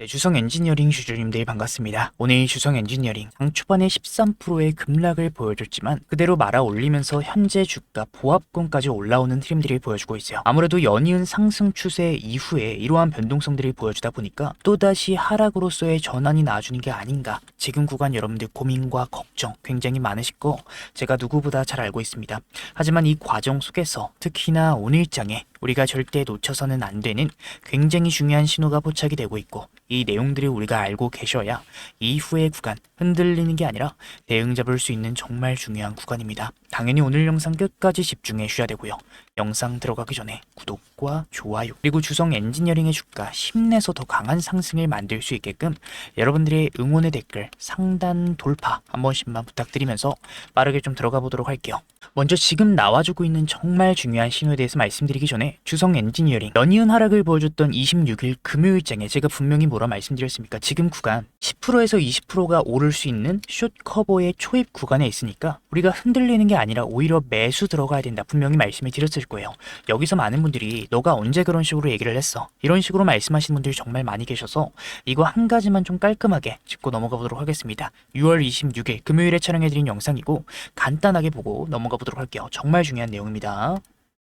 네, 주성 엔지니어링 주주님들 반갑습니다. 오늘 주성 엔지니어링 장 초반에 13%의 급락을 보여줬지만 그대로 말아 올리면서 현재 주가 보합권까지 올라오는 흐름들을 보여주고 있어요. 아무래도 연이은 상승 추세 이후에 이러한 변동성들을 보여주다 보니까 또다시 하락으로서의 전환이 나와주는 게 아닌가. 지금 구간 여러분들 고민과 걱정 굉장히 많으실 거 제가 누구보다 잘 알고 있습니다. 하지만 이 과정 속에서 특히나 오늘장에 우리가 절대 놓쳐서는 안 되는 굉장히 중요한 신호가 포착이 되고 있고 이 내용들을 우리가 알고 계셔야 이후의 구간 흔들리는 게 아니라 대응 잡을 수 있는 정말 중요한 구간입니다. 당연히 오늘 영상 끝까지 집중해 주셔야 되고요. 영상 들어가기 전에 구독과 좋아요 그리고 주성 엔지니어링의 주가 힘내서 더 강한 상승을 만들 수 있게끔 여러분들의 응원의 댓글 상단 돌파 한 번씩만 부탁드리면서 빠르게 좀 들어가 보도록 할게요. 먼저 지금 나와주고 있는 정말 중요한 신호에 대해서 말씀드리기 전에 주성 엔지니어링 연이은 하락을 보여줬던 26일 금요일장에 제가 분명히 뭐라 말씀드렸습니까? 지금 구간 10%에서 20%가 오를 수 있는 숏 커버의 초입 구간에 있으니까 우리가 흔들리는 게 아니라 오히려 매수 들어가야 된다 분명히 말씀을 드렸을 거예요. 여기서 많은 분들이 너가 언제 그런 식으로 얘기를 했어? 이런 식으로 말씀하시는 분들이 정말 많이 계셔서 이거 한 가지만 좀 깔끔하게 짚고 넘어가 보도록 하겠습니다. 6월 26일 금요일에 촬영해드린 영상이고 간단하게 보고 넘어가 보도록 할게요. 정말 중요한 내용입니다.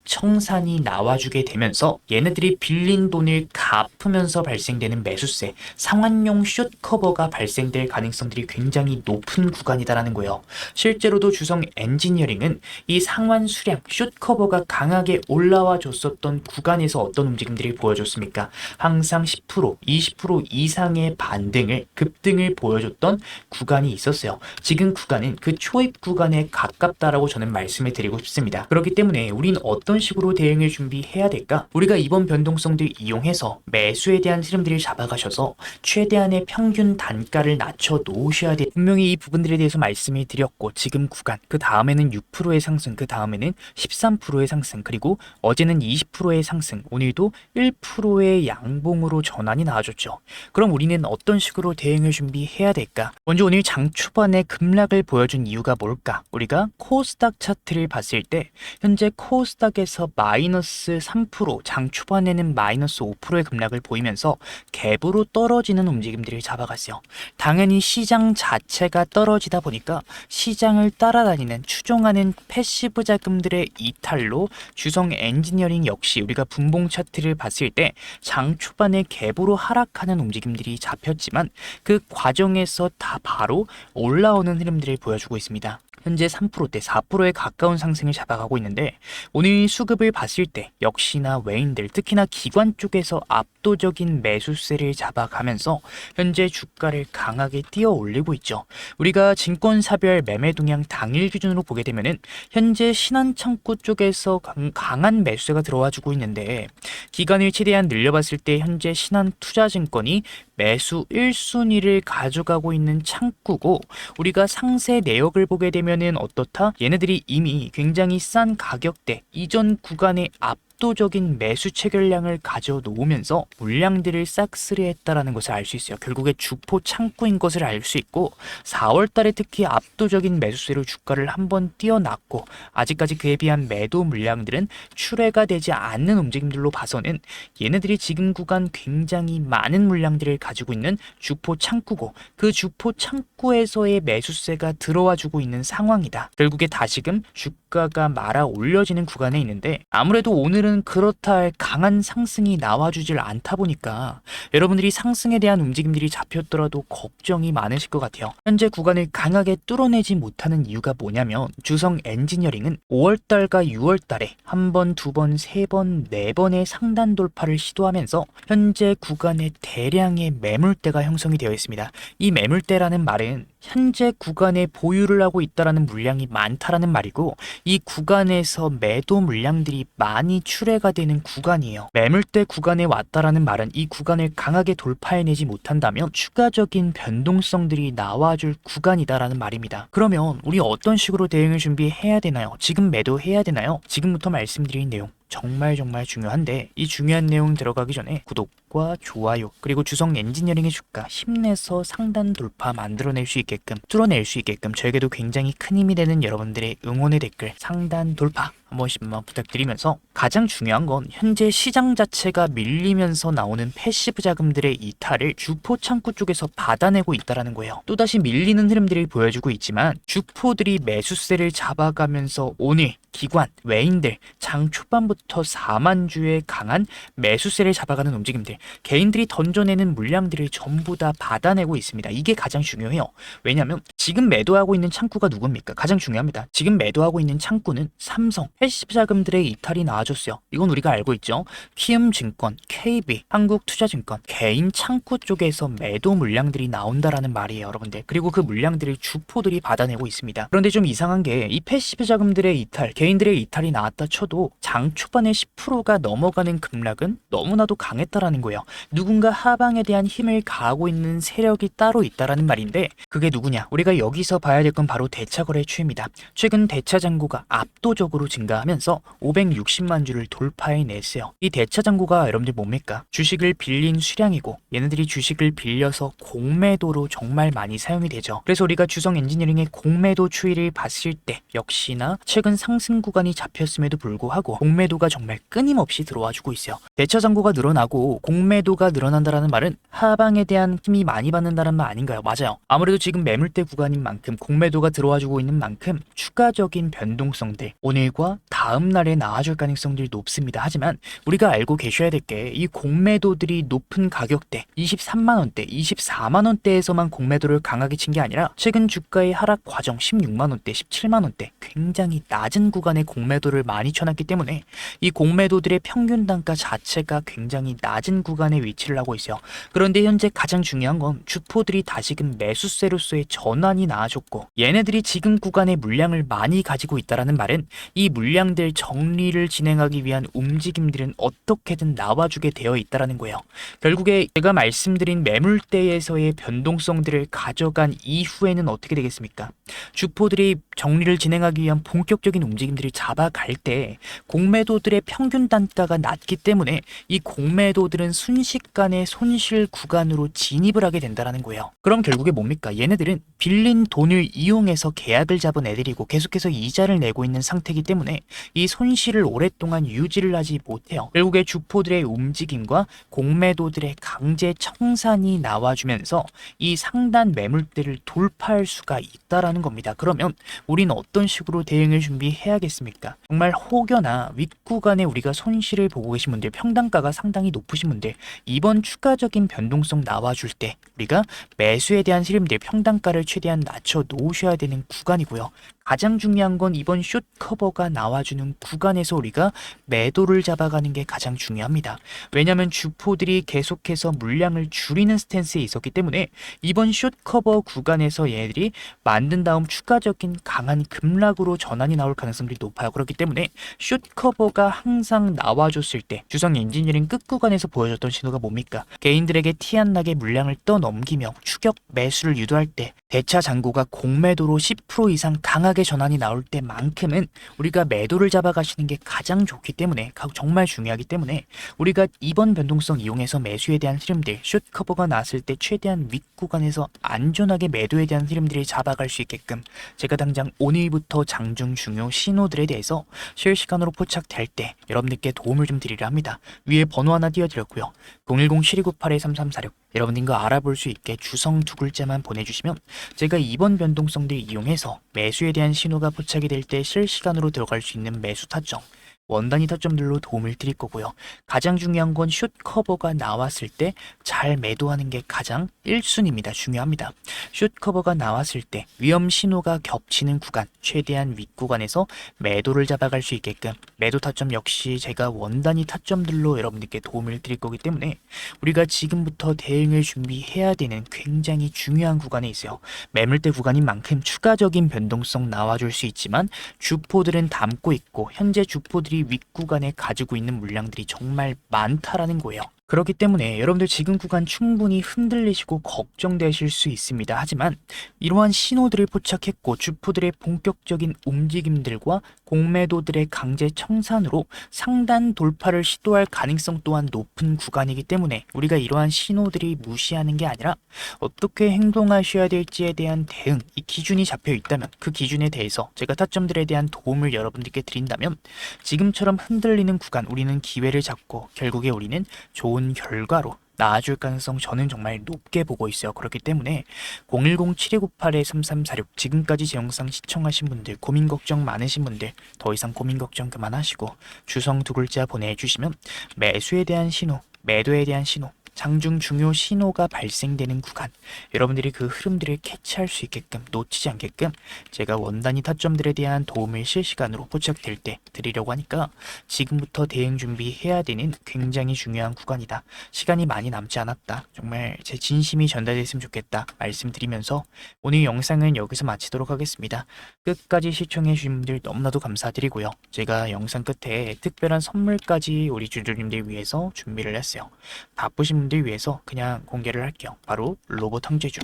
청산이 나와주게 되면서 얘네들이 빌린 돈을 갚으면서 발생되는 매수세, 상환용 숏 커버가 발생될 가능성들이 굉장히 높은 구간이다라는 거예요. 실제로도 주성 엔지니어링은 이 상환 수량, 숏 커버가 강하게 올라와 줬었던 구간에서 어떤 움직임들을 보여줬습니까? 항상 10%, 20% 이상의 반등을, 급등을 보여줬던 구간이 있었어요. 지금 구간은 그 초입 구간에 가깝다라고 저는 말씀을 드리고 싶습니다. 그렇기 때문에 우린 어떤 식으로 대응을 준비해야 될까? 우리가 이번 변동성들 이용해서 매수에 대한 흐름들을 잡아가셔서 최대한의 평균 단가를 낮춰 놓으셔야 돼. 분명히 이 부분들에 대해서 말씀을 드렸고 지금 구간, 그 다음에는 6%의 상승, 그 다음에는 13%의 상승, 그리고 어제는 20%의 상승, 오늘도 1%의 양봉으로 전환이 나와줬죠. 그럼 우리는 어떤 식으로 대응을 준비해야 될까? 먼저 오늘 장 초반에 급락을 보여준 이유가 뭘까? 우리가 코스닥 차트를 봤을 때 현재 코스닥에서 마이너스 3%, 장 초반에는 마이너스 5%의 급락을 보이면서 갭으로 떨어지는 움직임들을 잡아갔어요. 당연히 시장 자체가 떨어지다 보니까 시장을 따라다니는 추종하는 패시브 자금들의 이탈로 주성 엔지니어링 역시 우리가 분봉 차트를 봤을 때 장 초반에 갭으로 하락하는 움직임들이 잡혔지만 그 과정에서 다 바로 올라오는 흐름들을 보여주고 있습니다. 현재 3%대 4%에 가까운 상승을 잡아가고 있는데 오늘 수급을 봤을 때 역시나 외인들 특히나 기관 쪽에서 압도적인 매수세를 잡아가면서 현재 주가를 강하게 뛰어 올리고 있죠. 우리가 증권사별 매매 동향 당일 기준으로 보게 되면은 현재 신한창구 쪽에서 강한 매수세가 들어와주고 있는데 기간을 최대한 늘려봤을 때 현재 신한투자증권이 매수 1순위를 가져가고 있는 창구고 우리가 상세 내역을 보게 되면은 어떻다? 얘네들이 이미 굉장히 싼 가격대 이전 구간의 압도적인 매수 체결량을 가져 놓으면서 물량들을 싹쓸이했다라는 것을 알 수 있어요. 결국에 주포 창구인 것을 알 수 있고 4월 달에 특히 압도적인 매수세로 주가를 한번 뛰어났고 아직까지 그에 비한 매도 물량들은 출회가 되지 않는 움직임들로 봐서는 얘네들이 지금 구간 굉장히 많은 물량들을 가지고 있는 주포 창구고 그 주포 창구에서의 매수세가 들어와 주고 있는 상황이다. 결국에 다시금 주가가 말아 올려지는 구간에 있는데 아무래도 오늘은 그렇다 할 강한 상승이 나와주질 않다 보니까 여러분들이 상승에 대한 움직임들이 잡혔더라도 걱정이 많으실 것 같아요. 현재 구간을 강하게 뚫어내지 못하는 이유가 뭐냐면 주성 엔지니어링은 5월달과 6월달에 한 번, 두 번, 세 번, 네 번의 상단 돌파를 시도하면서 현재 구간에 대량의 매물대가 형성이 되어 있습니다. 이 매물대라는 말은 현재 구간에 보유를 하고 있다라는 물량이 많다라는 말이고 이 구간에서 매도 물량들이 많이 출회가 되는 구간이에요. 매물대 구간에 왔다라는 말은 이 구간을 강하게 돌파해내지 못한다면 추가적인 변동성들이 나와줄 구간이다라는 말입니다. 그러면 우리 어떤 식으로 대응을 준비해야 되나요? 지금 매도해야 되나요? 지금부터 말씀드린 내용 정말 중요한데 이 중요한 내용 들어가기 전에 구독과 좋아요 그리고 주성 엔지니어링의 주가 힘내서 상단 돌파 만들어낼 수 있게끔 뚫어낼 수 있게끔 저에게도 굉장히 큰 힘이 되는 여러분들의 응원의 댓글 상단 돌파 한 번씩만 부탁드리면서, 가장 중요한 건 현재 시장 자체가 밀리면서 나오는 패시브 자금들의 이탈을 주포 창구 쪽에서 받아내고 있다는 거예요. 또다시 밀리는 흐름들을 보여주고 있지만 주포들이 매수세를 잡아가면서 오늘 기관, 외인들 장 초반부터 4만 주의 강한 매수세를 잡아가는 움직임들, 개인들이 던져내는 물량들을 전부 다 받아내고 있습니다. 이게 가장 중요해요. 왜냐하면 지금 매도하고 있는 창구가 누굽니까? 가장 중요합니다. 지금 매도하고 있는 창구는 삼성, 패시브 자금들의 이탈이 나와줬어요. 이건 우리가 알고 있죠. 키움증권, KB, 한국투자증권, 개인 창구 쪽에서 매도 물량들이 나온다라는 말이에요, 여러분들. 그리고 그 물량들을 주포들이 받아내고 있습니다. 그런데 좀 이상한 게 이 패시브 자금들의 이탈, 개인들의 이탈이 나왔다 쳐도 장 초반에 10%가 넘어가는 급락은 너무나도 강했다라는 거예요. 누군가 하방에 대한 힘을 가하고 있는 세력이 따로 있다라는 말인데, 그게 누구냐? 우리가 여기서 봐야 될 건 바로 대차거래 추이입니다. 최근 대차 잔고가 압도적으로 증가하면서 560만 주를 돌파해냈어요. 이 대차 잔고가 여러분들 뭡니까? 주식을 빌린 수량이고, 얘네들이 주식을 빌려서 공매도로 정말 많이 사용이 되죠. 그래서 우리가 주성 엔지니어링의 공매도 추이를 봤을 때 역시나 최근 상승 구간이 잡혔음에도 불구하고 공매도가 정말 끊임없이 들어와주고 있어요. 대차 잔고가 늘어나고 공매도가 늘어난다라는 말은 하방에 대한 힘이 많이 받는다는 말 아닌가요? 맞아요. 아무래도 지금 매물대 구간인 만큼, 공매도가 들어와주고 있는 만큼 추가적인 변동성들, 오늘과 다음 날에 나와줄 가능성들이 높습니다. 하지만 우리가 알고 계셔야 될 게, 이 공매도들이 높은 가격대 23만원대, 24만원대에서만 공매도를 강하게 친 게 아니라 최근 주가의 하락 과정 16만원대, 17만원대 굉장히 낮은 구간에 공매도를 많이 쳐놨기 때문에 이 공매도들의 평균 단가 자체가 굉장히 낮은 구간에 위치를 하고 있어요. 그런데 현재 가장 중요한 건 주포들이 다시금 매수세로서의 전환이 나와줬고, 얘네들이 지금 구간에 물량을 많이 가지고 있다라는 말은 이 물량들 정리를 진행하기 위한 움직임들은 어떻게든 나와주게 되어 있다라는 거예요. 결국에 제가 말씀드린 매물대에서의 변동성들을 가져간 이후에는 어떻게 되겠습니까? 주포들이 정리를 진행하기 위한 본격적인 움직임들을 잡아갈 때 공매도들의 평균 단가가 낮기 때문에 이 공매도들은 순식간에 손실 구간으로 진입을 하게 된다는 거예요. 그럼 결국에 뭡니까? 얘네들은 빌린 돈을 이용해서 계약을 잡은 애들이고 계속해서 이자를 내고 있는 상태이기 때문에 이 손실을 오랫동안 유지를 하지 못해요. 결국에 주포들의 움직임과 공매도들의 강제 청산이 나와주면서 이 상단 매물대를 돌파할 수가 있다라는 겁니다. 그러면 우리는 어떤 식으로 대응을 준비해야겠습니까? 정말 혹여나 윗구간에 우리가 손실을 보고 계신 분들, 평단가가 상당히 높으신 분들, 이번 추가적인 변동성 나와줄 때 우리가 매수에 대한 흐름들, 평단가를 최대한 낮춰 놓으셔야 되는 구간이고요. 가장 중요한 건 이번 숏 커버가 나와주는 구간에서 우리가 매도를 잡아가는 게 가장 중요합니다. 왜냐하면 주포들이 계속해서 물량을 줄이는 스탠스에 있었기 때문에 이번 숏 커버 구간에서 얘네들이 만든 다음 추가적인 강한 급락으로 전환이 나올 가능성들이 높아요. 그렇기 때문에 숏 커버가 항상 나와줬을 때 주성 엔지니어링 끝 구간에서 보여줬던 신호가 뭡니까? 개인들에게 티 안 나게 물량을 떠넘기며 추격 매수를 유도할 때 대차 잔고가 공매도로 10% 이상 강하게 전환이 나올 때만큼은 우리가 매도를 잡아가시는 게 가장 좋기 때문에, 정말 중요하기 때문에 우리가 이번 변동성 이용해서 매수에 대한 흐름들, 숏 커버가 나왔을 때 최대한 윗구간에서 안전하게 매도에 대한 흐름들을 잡아갈 수 있게끔 제가 당장 오늘부터 장중 중요 신호들에 대해서 실시간으로 포착될 때 여러분들께 도움을 좀 드리려 합니다. 위에 번호 하나 띄워드렸고요. 010-7298-3346 여러분들 이거 알아볼 수 있게 주성 두 글자만 보내주시면 제가 이번 변동성들 이용해서 매수에 대한 신호가 포착이 될 때 실시간으로 들어갈 수 있는 매수 타점, 원단위 타점들로 도움을 드릴 거고요. 가장 중요한 건 숏 커버가 나왔을 때 잘 매도하는 게 가장 1순위입니다. 중요합니다. 숏 커버가 나왔을 때 위험 신호가 겹치는 구간, 최대한 윗구간에서 매도를 잡아갈 수 있게끔 매도 타점 역시 제가 원단위 타점들로 여러분들께 도움을 드릴 거기 때문에 우리가 지금부터 대응을 준비해야 되는 굉장히 중요한 구간에 있어요. 매물대 구간인 만큼 추가적인 변동성 나와줄 수 있지만 주포들은 담고 있고 현재 주포들이 윗구간에 가지고 있는 물량들이 정말 많다라는 거예요. 그렇기 때문에 여러분들 지금 구간 충분히 흔들리시고 걱정되실 수 있습니다. 하지만 이러한 신호들을 포착했고 주포들의 본격적인 움직임들과 공매도들의 강제 청산으로 상단 돌파를 시도할 가능성 또한 높은 구간이기 때문에 우리가 이러한 신호들이 무시하는 게 아니라 어떻게 행동하셔야 될지에 대한 대응, 이 기준이 잡혀 있다면 그 기준에 대해서 제가 타점들에 대한 도움을 여러분들께 드린다면 지금처럼 흔들리는 구간 우리는 기회를 잡고 결국에 우리는 좋은 결과로 나아질 가능성 저는 정말 높게 보고 있어요. 그렇기 때문에 010-7298-3346 지금까지 제 영상 시청하신 분들 고민 걱정 많으신 분들 더 이상 고민 걱정 그만하시고 주성 두 글자 보내주시면 매수에 대한 신호, 매도에 대한 신호 장중 중요 신호가 발생되는 구간 여러분들이 그 흐름들을 캐치할 수 있게끔 놓치지 않게끔 제가 원단위 타점들에 대한 도움을 실시간으로 포착될 때 드리려고 하니까 지금부터 대응 준비해야 되는 굉장히 중요한 구간이다. 시간이 많이 남지 않았다. 정말 제 진심이 전달됐으면 좋겠다 말씀드리면서 오늘 영상은 여기서 마치도록 하겠습니다. 끝까지 시청해 주신 분들 너무나도 감사드리고요. 제가 영상 끝에 특별한 선물까지 우리 주주님들 위해서 준비를 했어요. 바쁘신 분들 위해서 그냥 공개를 할게요. 바로 로봇 황제주.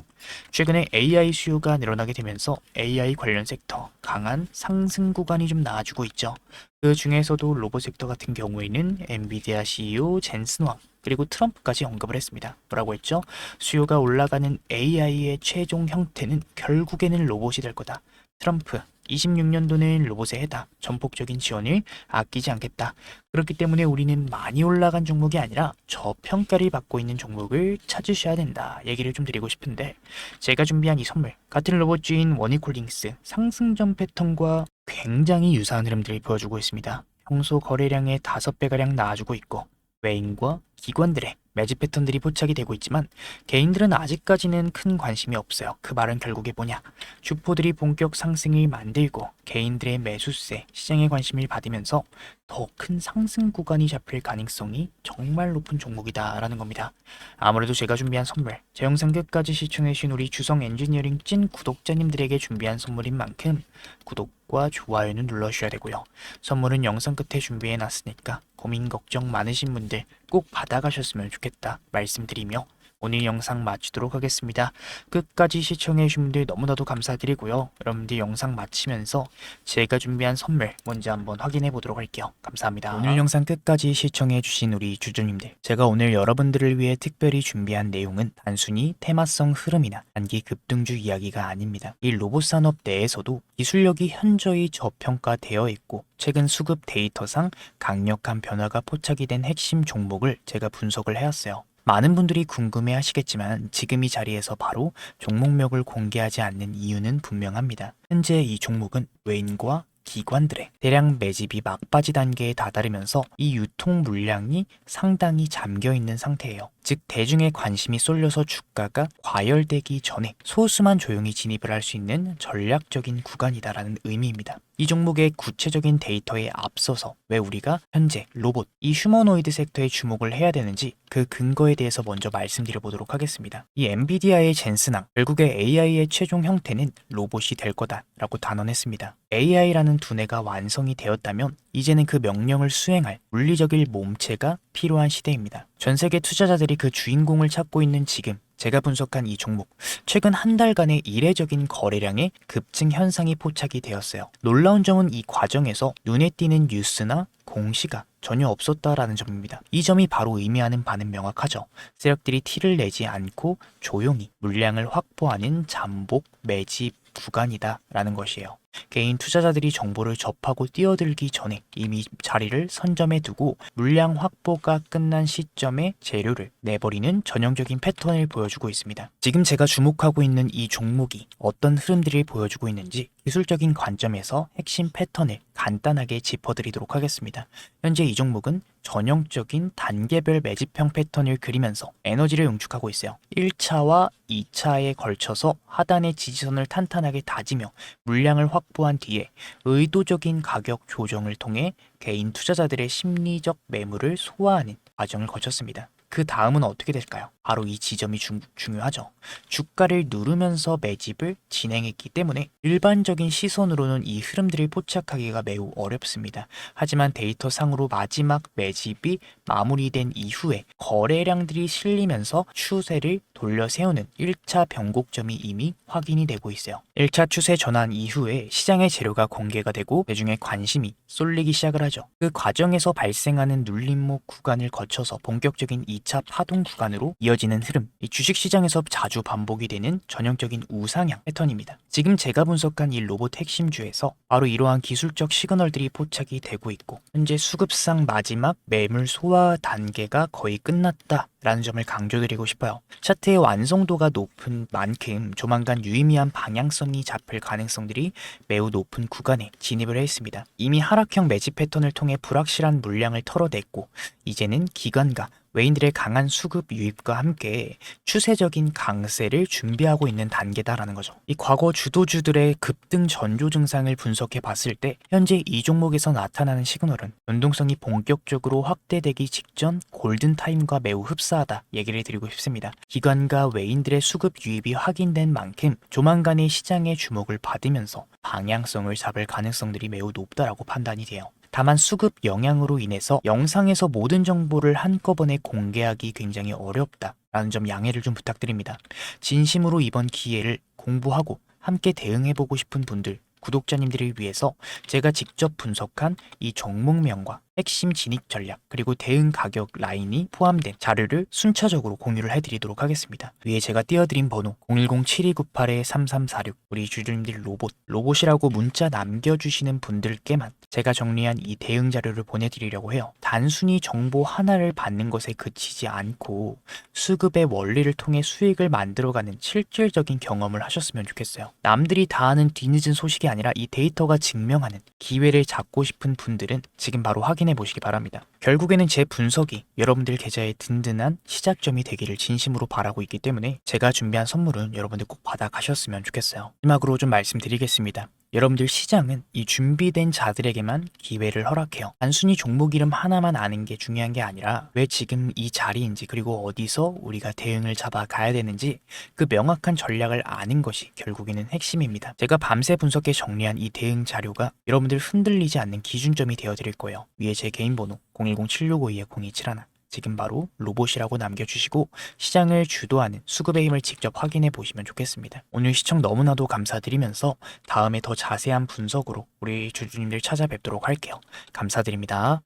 최근에 AI 수요가 늘어나게 되면서 AI 관련 섹터 강한 상승 구간이 좀 나와주고 있죠. 그 중에서도 로봇 섹터 같은 경우에는 엔비디아 CEO 젠슨 왕 그리고 트럼프까지 언급을 했습니다. 뭐라고 했죠? 수요가 올라가는 AI의 최종 형태는 결국에는 로봇이 될 거다. 트럼프 26년도는 로봇의 해다. 전폭적인 지원을 아끼지 않겠다. 그렇기 때문에 우리는 많이 올라간 종목이 아니라 저평가를 받고 있는 종목을 찾으셔야 된다. 얘기를 좀 드리고 싶은데 제가 준비한 이 선물 같은 로봇주인 원익홀딩스 상승전 패턴과 굉장히 유사한 흐름들을 보여주고 있습니다. 평소 거래량의 5배가량 나와주고 있고 외인과 기관들의 매집 패턴들이 포착이 되고 있지만 개인들은 아직까지는 큰 관심이 없어요. 그 말은 결국에 뭐냐? 주포들이 본격 상승을 만들고 개인들의 매수세, 시장의 관심을 받으면서 더 큰 상승 구간이 잡힐 가능성이 정말 높은 종목이다라는 겁니다. 아무래도 제가 준비한 선물, 제 영상 끝까지 시청해주신 우리 주성 엔지니어링 찐 구독자님들에게 준비한 선물인 만큼 구독과 좋아요는 눌러주셔야 되고요. 선물은 영상 끝에 준비해놨으니까 고민 걱정 많으신 분들 꼭 받아가셨으면 좋겠다 말씀드리며 오늘 영상 마치도록 하겠습니다. 끝까지 시청해주신 분들 너무나도 감사드리고요. 여러분들 영상 마치면서 제가 준비한 선물 뭔지 한번 확인해 보도록 할게요. 감사합니다. 오늘 영상 끝까지 시청해주신 우리 주주님들 제가 오늘 여러분들을 위해 특별히 준비한 내용은 단순히 테마성 흐름이나 단기 급등주 이야기가 아닙니다. 이 로봇 산업 내에서도 기술력이 현저히 저평가되어 있고 최근 수급 데이터상 강력한 변화가 포착이 된 핵심 종목을 제가 분석을 해왔어요. 많은 분들이 궁금해 하시겠지만 지금 이 자리에서 바로 종목명을 공개하지 않는 이유는 분명합니다. 현재 이 종목은 외인과 기관들의 대량 매집이 막바지 단계에 다다르면서 이 유통 물량이 상당히 잠겨 있는 상태예요. 즉 대중의 관심이 쏠려서 주가가 과열되기 전에 소수만 조용히 진입을 할 수 있는 전략적인 구간이다라는 의미입니다. 이 종목의 구체적인 데이터에 앞서서 왜 우리가 현재 로봇, 이 휴머노이드 섹터에 주목을 해야 되는지 그 근거에 대해서 먼저 말씀드려 보도록 하겠습니다. 이 엔비디아의 젠슨왕, 결국에 AI의 최종 형태는 로봇이 될 거다라고 단언했습니다. AI라는 두뇌가 완성이 되었다면 이제는 그 명령을 수행할 물리적인 몸체가 필요한 시대입니다. 전 세계 투자자들이 그 주인공을 찾고 있는 지금 제가 분석한 이 종목 최근 한 달간의 이례적인 거래량의 급증 현상이 포착이 되었어요. 놀라운 점은 이 과정에서 눈에 띄는 뉴스나 공시가 전혀 없었다라는 점입니다. 이 점이 바로 의미하는 바는 명확하죠. 세력들이 티를 내지 않고 조용히 물량을 확보하는 잠복 매집 구간이다라는 것이에요. 개인 투자자들이 정보를 접하고 뛰어들기 전에 이미 자리를 선점해 두고 물량 확보가 끝난 시점에 재료를 내버리는 전형적인 패턴을 보여주고 있습니다. 지금 제가 주목하고 있는 이 종목이 어떤 흐름들을 보여주고 있는지 기술적인 관점에서 핵심 패턴을 간단하게 짚어드리도록 하겠습니다. 현재 이 종목은 전형적인 단계별 매집형 패턴을 그리면서 에너지를 응축하고 있어요. 1차와 2차에 걸쳐서 하단의 지지선을 탄탄하게 다지며 물량을 확보한 뒤에 의도적인 가격 조정을 통해 개인 투자자들의 심리적 매물을 소화하는 과정을 거쳤습니다. 그 다음은 어떻게 될까요? 바로 이 지점이 중요하죠. 주가를 누르면서 매집을 진행했기 때문에 일반적인 시선으로는 이 흐름들을 포착하기가 매우 어렵습니다. 하지만 데이터상으로 마지막 매집이 마무리된 이후에 거래량들이 실리면서 추세를 돌려 세우는 1차 변곡점이 이미 확인이 되고 있어요. 1차 추세 전환 이후에 시장의 재료가 공개가 되고 대중의 관심이 쏠리기 시작을 하죠. 그 과정에서 발생하는 눌림목 구간을 거쳐서 본격적인 2차 파동 구간으로 이어지는 흐름, 이 주식시장에서 자주 반복이 되는 전형적인 우상향 패턴입니다. 지금 제가 분석한 이 로봇 핵심주에서 바로 이러한 기술적 시그널들이 포착이 되고 있고 현재 수급상 마지막 매물 소화 단계가 거의 끝났다라는 점을 강조드리고 싶어요. 차트의 완성도가 높은 만큼 조만간 유의미한 방향성이 잡힐 가능성들이 매우 높은 구간에 진입을 했습니다. 이미 하락형 매집 패턴을 통해 불확실한 물량을 털어냈고 이제는 기관과 외인들의 강한 수급 유입과 함께 추세적인 강세를 준비하고 있는 단계다라는 거죠. 이 과거 주도주들의 급등 전조 증상을 분석해 봤을 때 현재 이 종목에서 나타나는 시그널은 연동성이 본격적으로 확대되기 직전 골든타임과 매우 흡사하다 얘기를 드리고 싶습니다. 기관과 외인들의 수급 유입이 확인된 만큼 조만간의 시장의 주목을 받으면서 방향성을 잡을 가능성들이 매우 높다라고 판단이 돼요. 다만 수급 영향으로 인해서 영상에서 모든 정보를 한꺼번에 공개하기 굉장히 어렵다라는 점 양해를 좀 부탁드립니다. 진심으로 이번 기회를 공부하고 함께 대응해보고 싶은 분들, 구독자님들을 위해서 제가 직접 분석한 이 종목명과 핵심 진입 전략 그리고 대응 가격 라인이 포함된 자료를 순차적으로 공유를 해드리도록 하겠습니다. 위에 제가 띄워드린 번호 010-7298-3346 우리 주주님들 로봇이라고 문자 남겨주시는 분들께만 제가 정리한 이 대응 자료를 보내드리려고 해요. 단순히 정보 하나를 받는 것에 그치지 않고 수급의 원리를 통해 수익을 만들어가는 실질적인 경험을 하셨으면 좋겠어요. 남들이 다 아는 뒤늦은 소식이 아니라 이 데이터가 증명하는 기회를 잡고 싶은 분들은 지금 바로 확인해 보시기 바랍니다. 결국에는 제 분석이 여러분들 계좌의 든든한 시작점이 되기를 진심으로 바라고 있기 때문에 제가 준비한 선물은 여러분들 꼭 받아가셨으면 좋겠어요. 마지막으로 좀 말씀드리겠습니다. 여러분들 시장은 이 준비된 자들에게만 기회를 허락해요. 단순히 종목 이름 하나만 아는 게 중요한 게 아니라 왜 지금 이 자리인지 그리고 어디서 우리가 대응을 잡아가야 되는지 그 명확한 전략을 아는 것이 결국에는 핵심입니다. 제가 밤새 분석해 정리한 이 대응 자료가 여러분들 흔들리지 않는 기준점이 되어드릴 거예요. 위에 제 개인 번호 010-7652-0271 지금 바로 로봇이라고 남겨주시고 시장을 주도하는 수급의 힘을 직접 확인해 보시면 좋겠습니다. 오늘 시청 너무나도 감사드리면서 다음에 더 자세한 분석으로 우리 주주님들 찾아뵙도록 할게요. 감사드립니다.